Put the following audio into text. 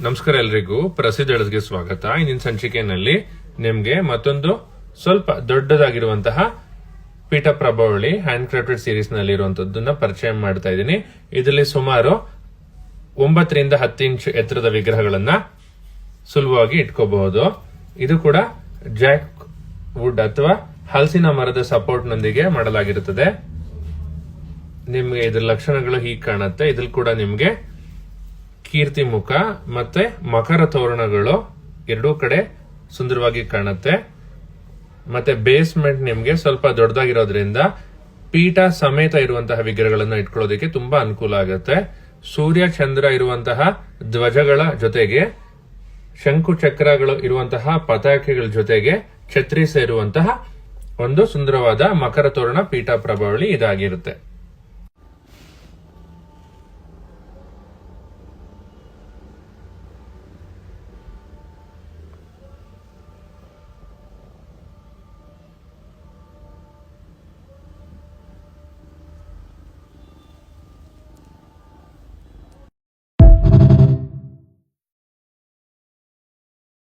ನಮಸ್ಕಾರ ಎಲ್ರಿಗೂ ಪ್ರಸಿದ್ಧ ಎಳಸ್ಗೆ ಸ್ವಾಗತ. ಇಂದಿನ ಸಂಚಿಕೆಯಲ್ಲಿ ನಿಮ್ಗೆ ಮತ್ತೊಂದು ಸ್ವಲ್ಪ ದೊಡ್ಡದಾಗಿರುವಂತಹ ಪೀಠ ಪ್ರಭಾವಳಿ ಹ್ಯಾಂಡ್ ಕ್ರಾಫ್ಟೆಡ್ ಸೀರೀಸ್ ನಲ್ಲಿ ಇರುವಂತದ್ದನ್ನ ಪರಿಚಯ ಮಾಡ್ತಾ ಇದ್ದೀನಿ. ಇದರಲ್ಲಿ ಸುಮಾರು 9 ರಿಂದ 10 ಇಂಚ್ ಎತ್ತರದ ವಿಗ್ರಹಗಳನ್ನ ಸುಲಭವಾಗಿ ಇಟ್ಕೋಬಹುದು. ಇದು ಕೂಡ ಜಾಕ್ ವುಡ್ ಅಥವಾ ಹಲಸಿನ ಮರದ ಸಪೋರ್ಟ್ ನೊಂದಿಗೆ ಮಾಡಲಾಗಿರುತ್ತದೆ. ನಿಮ್ಗೆ ಇದ್ರ ಲಕ್ಷಣಗಳು ಹೀಗೆ ಕಾಣುತ್ತೆ. ಇದ್ರಲ್ಲಿ ಕೂಡ ನಿಮ್ಗೆ ಕೀರ್ತಿ ಮುಖ ಮತ್ತೆ ಮಕರ ತೋರಣಗಳು ಎರಡೂ ಕಡೆ ಸುಂದರವಾಗಿ ಕಾಣುತ್ತೆ. ಮತ್ತೆ ಬೇಸ್ಮೆಂಟ್ ನಿಮ್ಗೆ ಸ್ವಲ್ಪ ದೊಡ್ಡದಾಗಿರೋದ್ರಿಂದ ಪೀಠ ಸಮೇತ ಇರುವಂತಹ ವಿಗ್ರಹಗಳನ್ನ ಇಟ್ಕೊಳ್ಳೋದಕ್ಕೆ ತುಂಬಾ ಅನುಕೂಲ ಆಗುತ್ತೆ. ಸೂರ್ಯ ಚಂದ್ರ ಇರುವಂತಹ ಧ್ವಜಗಳ ಜೊತೆಗೆ ಶಂಕು ಚಕ್ರಗಳು ಇರುವಂತಹ ಪತಾಕೆಗಳ ಜೊತೆಗೆ ಛತ್ರಿ ಸೇರುವಂತಹ ಒಂದು ಸುಂದರವಾದ ಮಕರ ತೋರಣ ಪೀಠ ಪ್ರಭಾವಳಿ ಇದಾಗಿರುತ್ತೆ.